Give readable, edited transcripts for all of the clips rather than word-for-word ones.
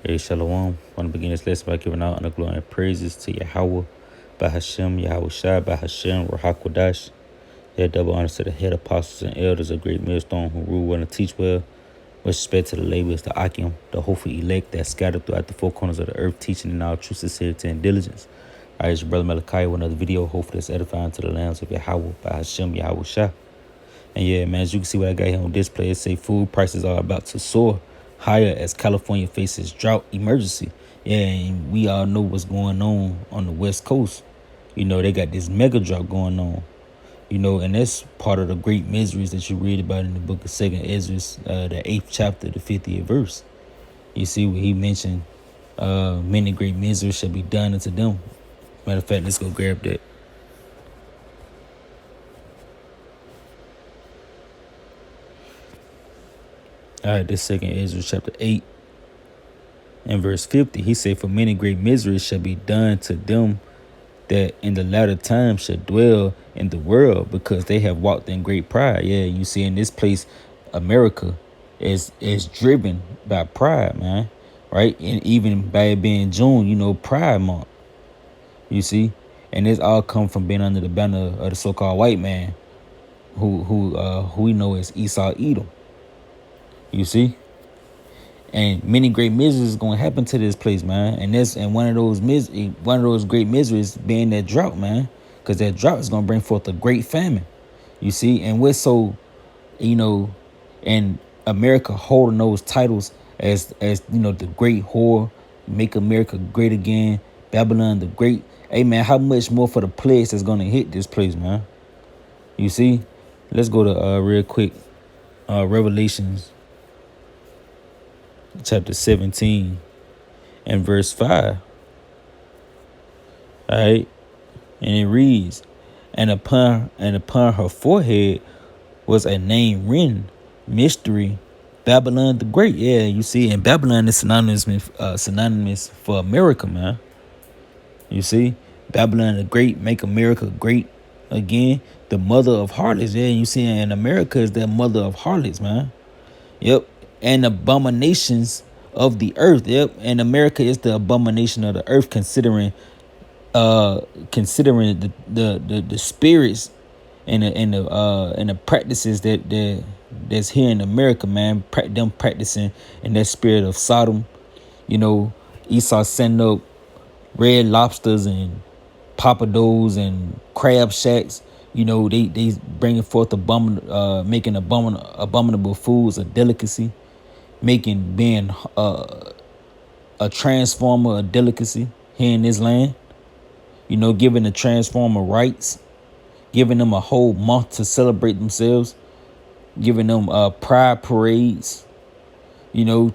Hey, Shalom. I want to begin this lesson by giving out honor, glory, and praises to Yahweh, by Hashem, Yahweh Shai, by Hashem, Rahakwadash. Yeah, double honors to the head apostles and elders of great millstone who rule well and teach well. With respect to the labors, the Akim, the hopeful elect that scattered throughout the four corners of the earth, teaching in all true sincerity and diligence. I it's your brother Malachi with another video, hopefully that's edifying to the lands of Yahweh, by Hashem, Yahweh Shai. And yeah, man, as you can see what I got here on display, it say food prices are about to soar higher as California faces drought emergency. Yeah, and we all know what's going on the West Coast. You know, they got this mega drought going on. You know, and that's part of the great miseries that you read about in the book of 2nd Ezra, the 8th chapter, the 50th verse. You see where he mentioned many great miseries shall be done unto them. Matter of fact, let's go grab that. All right, this 2nd Ezra chapter 8 and verse 50. He said, for many great miseries shall be done to them that in the latter time shall dwell in the world, because they have walked in great pride. Yeah, you see in this place, America is driven by pride, man. Right? And even by it being June, you know, Pride Month. You see? And this all come from being under the banner of the so-called white man who we know as Esau Edom. You see? And many great miseries is gonna happen to this place, man. And one of those great miseries being that drought, man. Because that drought is gonna bring forth a great famine. You see, and we're so, you know, and America holding those titles as you know, the great whore, make America great again, Babylon the Great. Hey man, how much more for the plagues that's gonna hit this place, man? You see? Let's go to real quick, Revelations chapter 17 and verse 5. All right, and it reads, and upon her forehead was a name written, mystery, Babylon the Great. Yeah, you see, and Babylon is synonymous for America, man. You see, Babylon the Great, make America great again, the mother of harlots. Yeah, you see, and America is the mother of harlots, man. Yep. And abominations of the earth. Yep. And America is the abomination of the earth, considering the spirits and the practices that's here in America, man. Them practicing in that spirit of Sodom. You know, Esau sending up red lobsters and papados and crab shacks. You know, they bringing forth making abominable foods a delicacy, making being a transformer a delicacy here in this land. You know, giving the transformer rights, giving them a whole month to celebrate themselves, giving them pride parades. You know,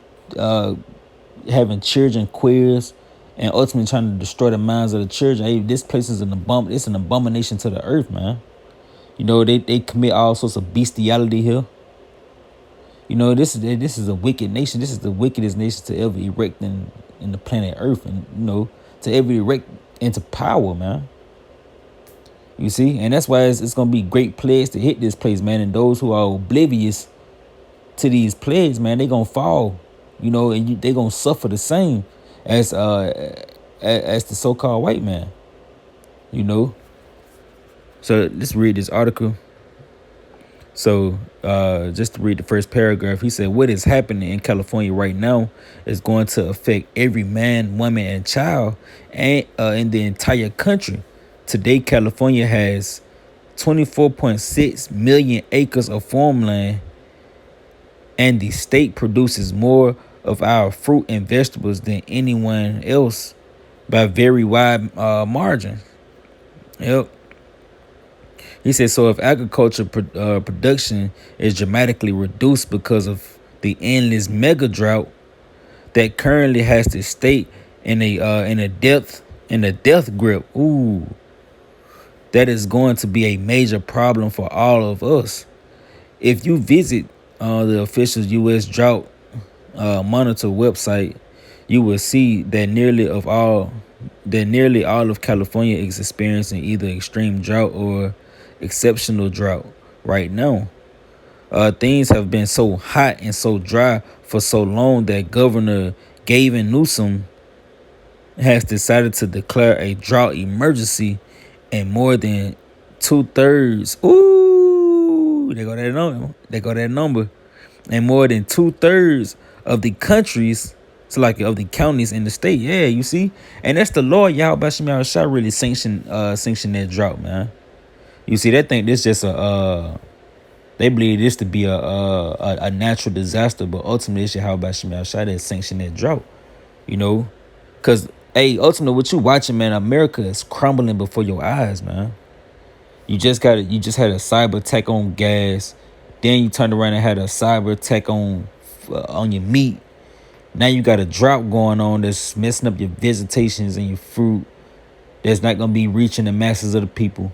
having children queers, and ultimately trying to destroy the minds of the children. Hey, this place is it's an abomination to the earth, man. You know, they commit all sorts of bestiality here. You know, this is a wicked nation. This is the wickedest nation to ever erect in the planet Earth, and you know, to ever erect into power, man. You see, and that's why it's gonna be great plagues to hit this place, man. And those who are oblivious to these plagues, man, they gonna fall. You know, and they gonna suffer the same as the so-called white man. You know. So let's read this article. So just to read the first paragraph, he said, what is happening in California right now is going to affect every man, woman, and child and in the entire country. Today, California has 24.6 million acres of farmland, and the state produces more of our fruit and vegetables than anyone else by very wide margin. Yep. He said, so if agriculture production is dramatically reduced because of the endless mega drought that currently has the state in a death grip, that is going to be a major problem for all of us. If you visit the official U.S. drought monitor website, you will see that nearly all of California is experiencing either extreme drought or exceptional drought right now. Things have been so hot and so dry for so long that Governor Gavin Newsom has decided to declare a drought emergency, and more than 2/3. Ooh, they go that number. They go that number. And more than 2/3 of the countries, so like of the counties in the state. Yeah, you see, and that's the Lord Yahweh Shem Shah really sanction that drought, man. You see, they think this just they believe this to be a natural disaster, but ultimately it's Yahweh Shem Shah that sanctioned that drought. You know, cause hey, ultimately what you watching, man, America is crumbling before your eyes, man. You just had a cyber attack on gas, then you turned around and had a cyber attack on your meat. Now you got a drought going on that's messing up your visitations and your fruit. That's not gonna be reaching the masses of the people,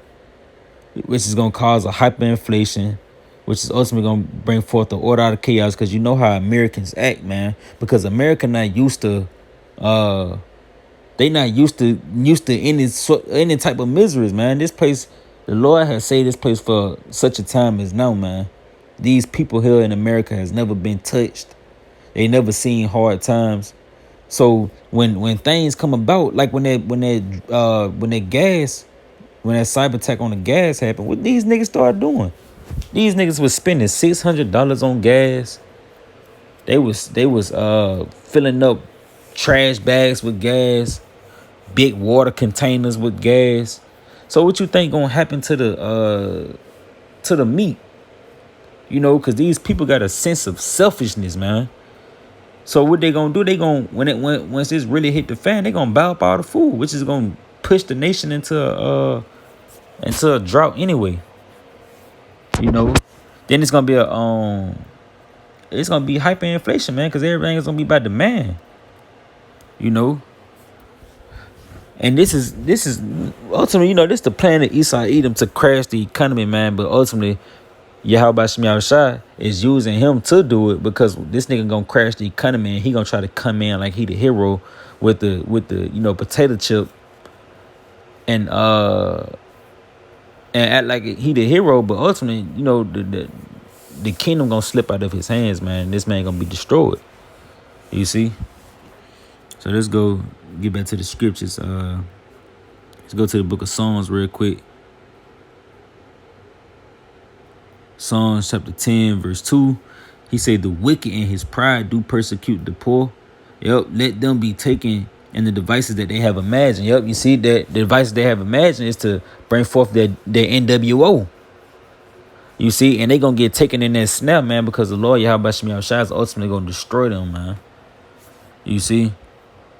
which is gonna cause a hyperinflation, which is ultimately gonna bring forth the order out of chaos. Because you know how Americans act, man. Because America not used to, they not used to any type of miseries, man. This place, the Lord has saved this place for such a time as now, man. These people here in America has never been touched. They never seen hard times. So when things come about, like when that cyber attack on the gas happened, what these niggas started doing? These niggas was spending $600 on gas. They was filling up trash bags with gas, big water containers with gas. So what you think gonna happen to the meat? You know, cause these people got a sense of selfishness, man. So what they gonna do? They gonna once this really hit the fan, they gonna buy up all the food, which is gonna push the nation into a drought anyway. You know, then it's gonna be hyperinflation, man, because everything is gonna be by demand. You know, and this is ultimately, you know, this the plan of Esau Edom to crash the economy, man. But ultimately, Yahweh Shem Shah is using him to do it, because this nigga gonna crash the economy and he gonna try to come in like he the hero with the you know, potato chip and act like he the hero, but ultimately, you know, the kingdom gonna slip out of his hands, man. This man gonna be destroyed. You see? So let's go get back to the scriptures. Let's go to the book of Psalms real quick. Psalms chapter 10, verse 2. He said, the wicked in his pride do persecute the poor. Yep, let them be taken in the devices that they have imagined. Yep, you see that the devices they have imagined is to bring forth their NWO. You see, and they gonna get taken in that snap, man, because the Lord Yahweh Shem Shah is ultimately gonna destroy them, man. You see?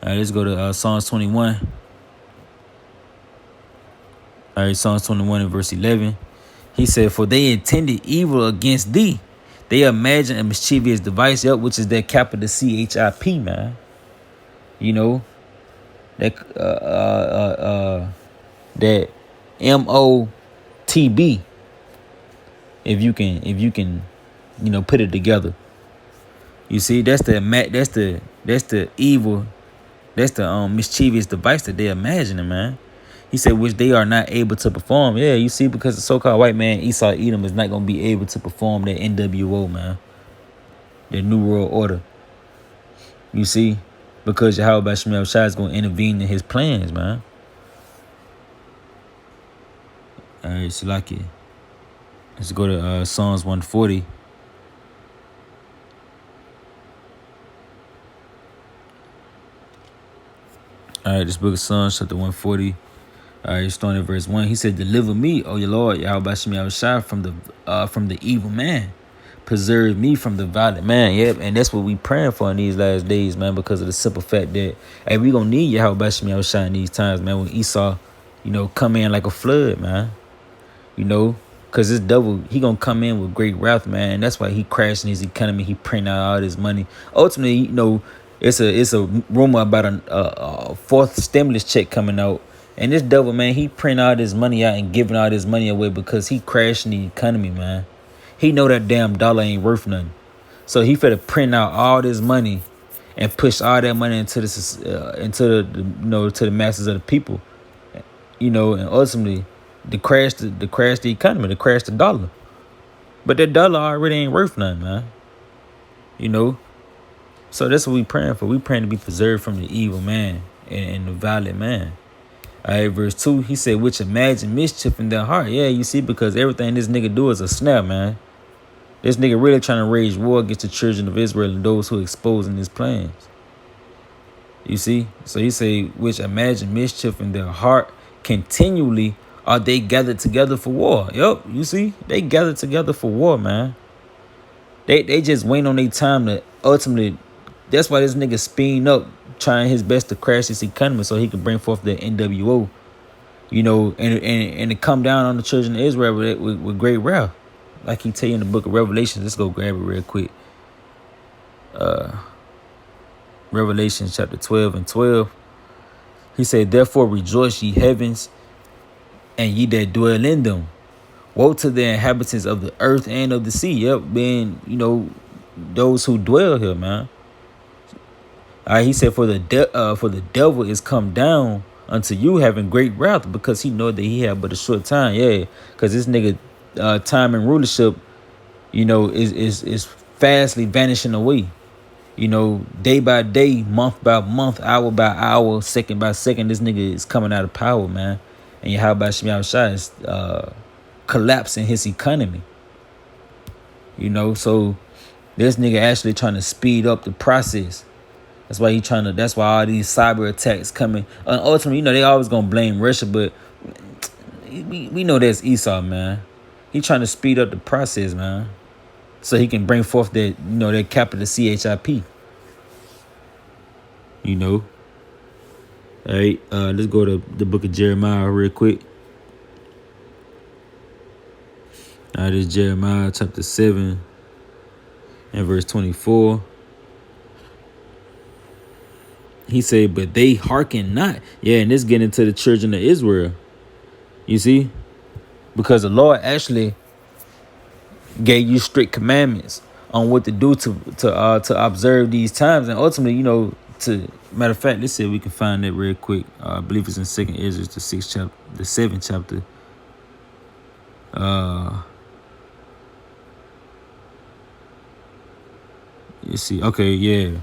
All right, let's go to Psalms 21. All right, Psalms 21 and verse 11. He said, for they intended evil against thee. They imagined a mischievous device, yep, which is that capital CHIP, man. You know, that that MOTB. If you can, you know, put it together. You see, that's the evil, that's the mischievous device that they're imagining, man. He said, which they are not able to perform. Yeah, you see, because the so-called white man, Esau Edom, is not going to be able to perform that NWO, man. The New World Order. You see? Because Yahweh Shem Shah is going to intervene in his plans, man. All right, Salaki. Let's go to Psalms 140. All right, this book of Psalms, chapter 140. All right, starting at verse 1. He said, deliver me, O your Lord, Yahweh Shem Shah, from the evil man. Preserve me from the violent man. Yep, and that's what we praying for in these last days, man, because of the simple fact that, hey, we gonna need Yahweh Shem Shah in these times, man, when Esau, you know, come in like a flood, man. You know, because this devil, he gonna come in with great wrath, man. And that's why he crashing his economy. He printing out all this money. Ultimately, you know, it's a rumor about a fourth stimulus check coming out. And this devil, man, he print all this money out and giving all this money away because he crashing the economy, man. He know that damn dollar ain't worth nothing. So he finna print out all this money and push all that money into the masses of the people. You know, and ultimately to crash the economy, to crash the dollar. But that dollar already ain't worth nothing, man. You know. So that's what we praying for. We praying to be preserved from the evil man and the violent man. All right, verse 2, he said, which imagine mischief in their heart. Yeah, you see, because everything this nigga do is a snap, man. This nigga really trying to wage war against the children of Israel and those who exposing his plans. You see? So he say, which imagine mischief in their heart continually are they gathered together for war. Yup, you see? They gathered together for war, man. They just waiting on their time to ultimately. That's why this nigga speeding up, trying his best to crash this economy so he can bring forth the NWO, you know, and to come down on the children of Israel with great wrath. Like he tell you in the book of Revelation. Let's go grab it real quick. Revelation chapter 12 and 12. He said, therefore rejoice ye heavens, and ye that dwell in them. Woe to the inhabitants of the earth and of the sea. Yep, being, you know, those who dwell here, man. All right, he said, for the devil is come down unto you having great wrath, because he know that he have but a short time. Yeah, because this nigga time and rulership, you know, is fastly vanishing away. You know, day by day, month by month, hour by hour, second by second, this nigga is coming out of power, man. And Yahweh Shemi Shai is collapsing his economy. You know, so this nigga actually trying to speed up the process. That's why that's why all these cyber attacks coming. And ultimately, you know, they always gonna blame Russia, but we know that's Esau, man. He trying to speed up the process, man, so he can bring forth that, you know, that capital CHIP. You know. All right, let's go to the book of Jeremiah real quick. All right, this is Jeremiah chapter 7 and verse 24. He said, but they hearken not. Yeah, and this getting into the children of Israel. You see? Because the Lord actually gave you strict commandments on what to do to observe these times. And ultimately, you know, matter of fact, let's see if we can find that real quick. I believe it's in 2nd Ezra, the 7th chapter. You see, okay, yeah.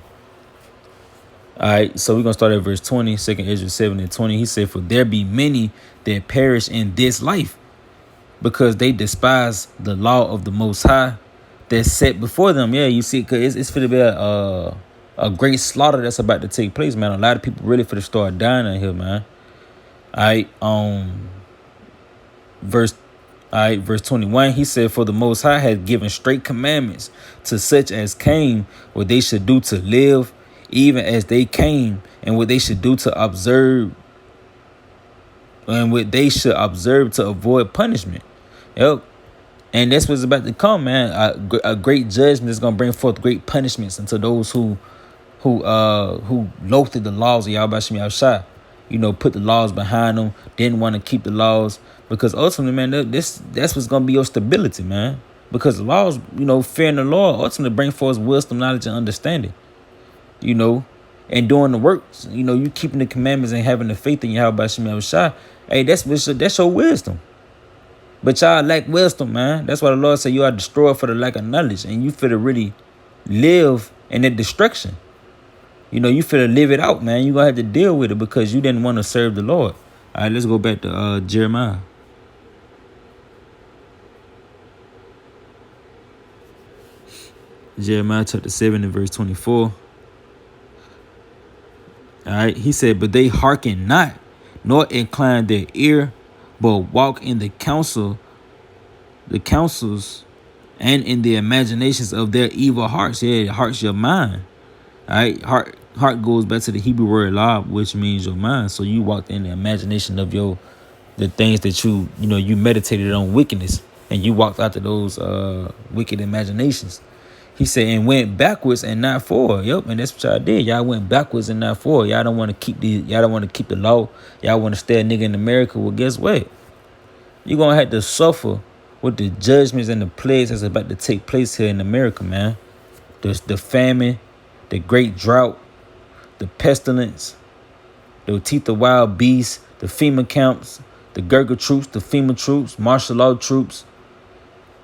All right, so we're going to start at verse 20, 2nd Ezra 7 and 20. He said, for there be many that perish in this life, because they despise the law of the Most High that's set before them. Yeah, you see, because it's going to be a great slaughter that's about to take place, man. A lot of people really for to start dying out here, man. All right, verse 21, he said, for the Most High had given straight commandments to such as came what they should do to live, even as they came, and what they should do to observe, and what they should observe to avoid punishment. Yep. And that's what's about to come, man. A great judgment is going to bring forth great punishments unto those who loathed the laws of Yahweh Shemi Shai. You know, put the laws behind them, didn't want to keep the laws. Because ultimately, man, that's what's going to be your stability, man. Because the laws, you know, fearing the Lord, ultimately bring forth wisdom, knowledge, and understanding. You know, and doing the works, you know, you keeping the commandments and having the faith in Yahweh Shemi Shai. Hey, that's your wisdom. But y'all lack wisdom, man. That's why the Lord said you are destroyed for the lack of knowledge. And you feel to really live in that destruction. You know, you feel to live it out, man. You're going to have to deal with it because you didn't want to serve the Lord. All right, let's go back to Jeremiah. Jeremiah chapter 7 and verse 24. All right, he said, but they hearken not, nor incline their ear, but walk in the counsels, and in the imaginations of their evil hearts. Yeah, heart's your mind. All right, heart goes back to the Hebrew word lab, which means your mind. So you walked in the imagination of the things that you meditated on wickedness, and you walked out to those wicked imaginations. He said, and went backwards and not forward. Yep, and that's what y'all did. Y'all went backwards and not forward. Y'all don't want to keep the law. Y'all want to stay a nigga in America. Well, guess what? You're gonna have to suffer with the judgments and the plagues that's about to take place here in America, man. There's the famine, the great drought, the pestilence, the teeth of wild beasts, the FEMA camps, the Gurkha troops, the FEMA troops, martial law troops,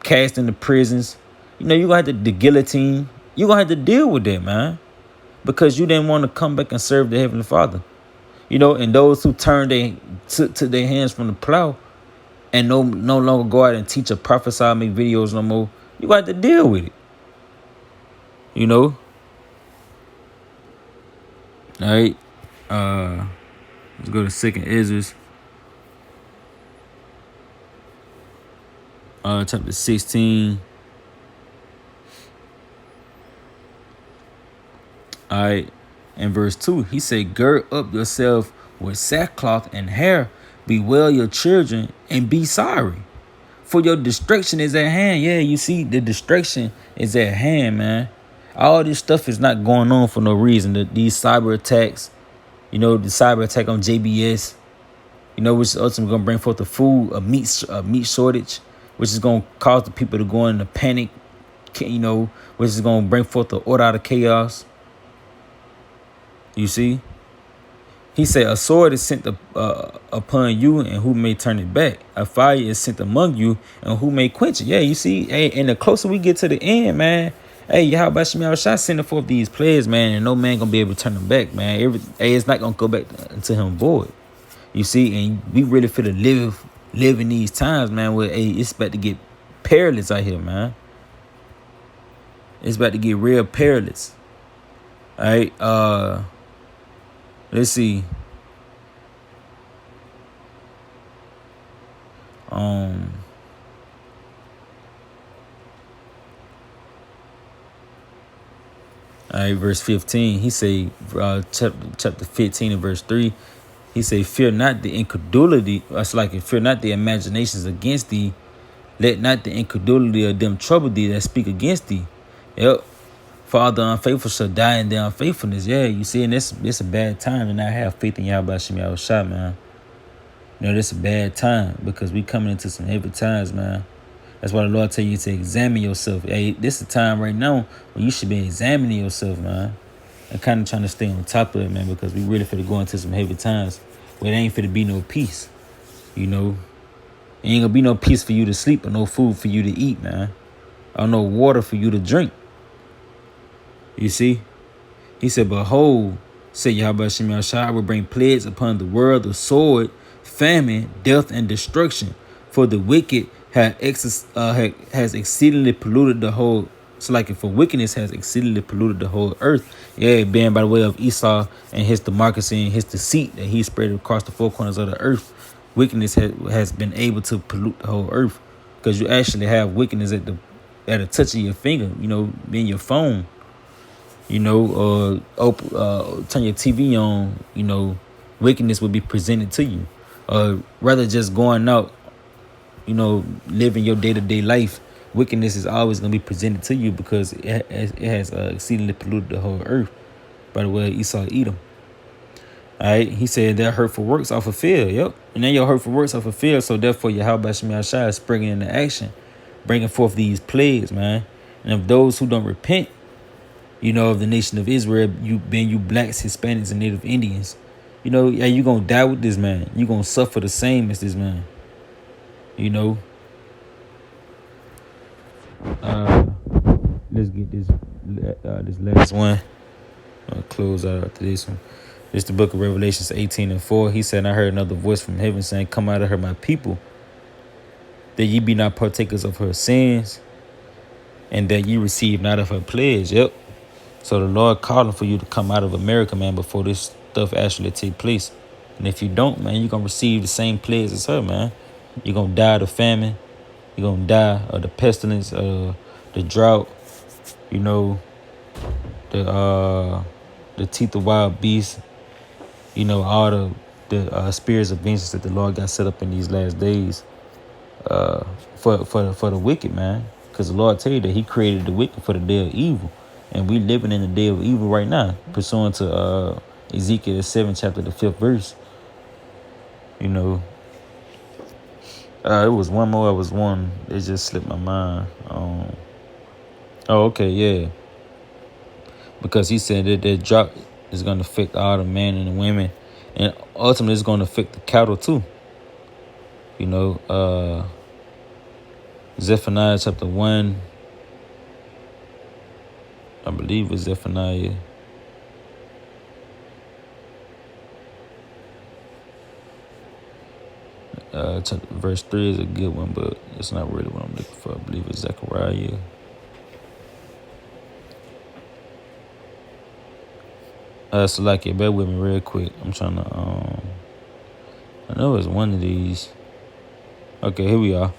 cast into prisons. You know, you're going to have to, the guillotine. You're going to have to deal with that, man. because you didn't want to come back and serve the Heavenly Father. And those who turned to their hands from the plow and no longer go out and teach or prophesy, make videos no more, you got to deal with it. All right. Let's go to 2nd Ezra, chapter 16. All right. In verse 2, he said, gird up yourself with sackcloth and hair, bewail your children, and be sorry. For your destruction is at hand. Yeah, you see, the destruction is at hand, man. All this stuff is not going on for no reason. These cyber attacks, the cyber attack on JBS, which is ultimately going to bring forth a meat shortage, which is going to cause the people to go into panic, which is going to bring forth the order out of chaos. You see? He said, a sword is sent upon you, and who may turn it back? A fire is sent among you, and who may quench it? Yeah, you see? Hey, and the closer we get to the end, man, hey, how about Shemi Shai sending forth these players, man, and no man going to be able to turn them back, man. It's not going to go back into him void. You see? And we really feel to live in these times, man, where, hey, it's about to get perilous out here, man. It's about to get real perilous. All right, let's see. All right, verse 15. He say, chapter 15 and verse 3. He say, fear not the incredulity. That's like, fear not the imaginations against thee. Let not the incredulity of them trouble thee that speak against thee. Yep. For the unfaithful shall die in their unfaithfulness. Yeah, you see, and it's a bad time to not have faith in Yahweh Shemi Shai, man. This a bad time because we coming into some heavy times, man. That's why the Lord tell you to examine yourself. Hey, this is a time right now when you should be examining yourself, man. And kind of trying to stay on top of it, man, because we really finna go into some heavy times where there ain't finna be no peace. It ain't gonna be no peace for you to sleep or no food for you to eat, man. Or no water for you to drink. You see? He said, behold, said Yahweh Shemi Shai, I will bring plagues upon the world, the sword, famine, death, and destruction. For the wicked has exceedingly polluted the whole. So like, for wickedness has exceedingly polluted the whole earth. Yeah, being by the way of Esau and his democracy and his deceit that he spread across the four corners of the earth. Wickedness has been able to pollute the whole earth. Because you actually have wickedness at a touch of your finger, in your phone. Turn your TV on, wickedness will be presented to you. Rather just going out, living your day-to-day life, wickedness is always going to be presented to you because it has exceedingly polluted the whole earth by the way of Esau Edom. All right, he said their hurtful works are fulfilled. Yep, and then your hurtful works are fulfilled, so therefore Yahweh Shemi Shai is springing into action, bringing forth these plagues, man. And of those who don't repent, of the nation of Israel, you blacks, Hispanics, and Native Indians, you gonna die with this man. You gonna suffer the same as this man. Let's get this last one. I'll close out after this one. This is the book of Revelations 18:4. He said, I heard another voice from heaven saying, come out of her, my people, that ye be not partakers of her sins, and that ye receive not of her pledge. Yep. So the Lord calling for you to come out of America, man, before this stuff actually take place. And if you don't, man, you're going to receive the same plagues as her, man. You're going to die of the famine. You're going to die of the pestilence, the drought, the teeth of wild beasts, all the spirits of vengeance that the Lord got set up in these last days for the wicked, man. Because the Lord tell you that he created the wicked for the day of evil. And we living in the day of evil right now, pursuant to Ezekiel the 7th chapter, the 5th verse. It was one more. It just slipped my mind. Okay, yeah. Because he said that drought is going to affect all the men and the women, and ultimately it's going to affect the cattle too. Zephaniah chapter 1. I believe it's Zephaniah. Verse 3 is a good one, but it's not really what I'm looking for. I believe it's Zechariah. So like it, bear with me real quick. I'm trying to I know it's one of these. Okay, here we are.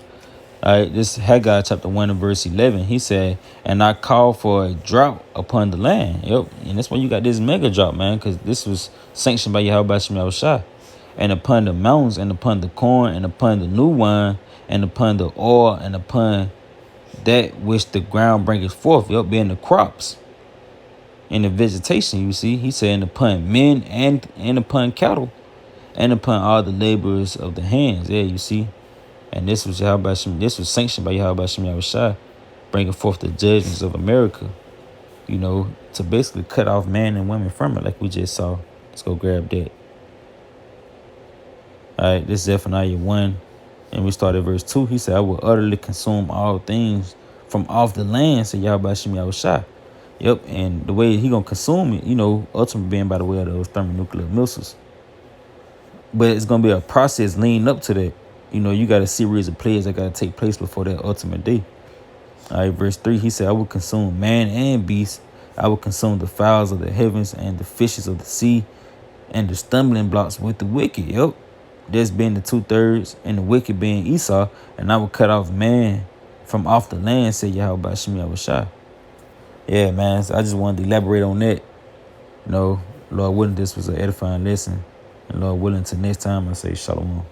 All right, this Haggai chapter 1 and verse 11. He said, and I call for a drought upon the land. Yep, and that's why you got this mega drought, man, because this was sanctioned by Yahweh Shem Yahushua. And upon the mountains, and upon the corn, and upon the new wine, and upon the oil, and upon that which the ground bringeth forth, yep, being the crops and the vegetation, you see. He said, and upon men and upon cattle, and upon all the laborers of the hands. Yeah, you see. And this was sanctioned by Yahweh Shem Yahushua, bringing forth the judgments of America, you know, to basically cut off man and women from it, like we just saw. Let's go grab that. All right, this is Zephaniah 1, and we started verse 2. He said, I will utterly consume all things from off the land, said Yahweh Shem Yahushua. Yep, and the way he going to consume it, you know, ultimately being by the way of those thermonuclear missiles. But it's going to be a process leading up to that. You know, you got a series of plays that got to take place before that ultimate day. All right, verse 3, he said, I will consume man and beast. I will consume the fowls of the heavens and the fishes of the sea and the stumbling blocks with the wicked. Yep, this being the 2/3 and the wicked being Esau. And I will cut off man from off the land, said Yahweh Shem Yahushua. Yeah, man, so I just wanted to elaborate on that. You know, Lord willing, this was an edifying lesson. And Lord willing, till next time, I say shalom.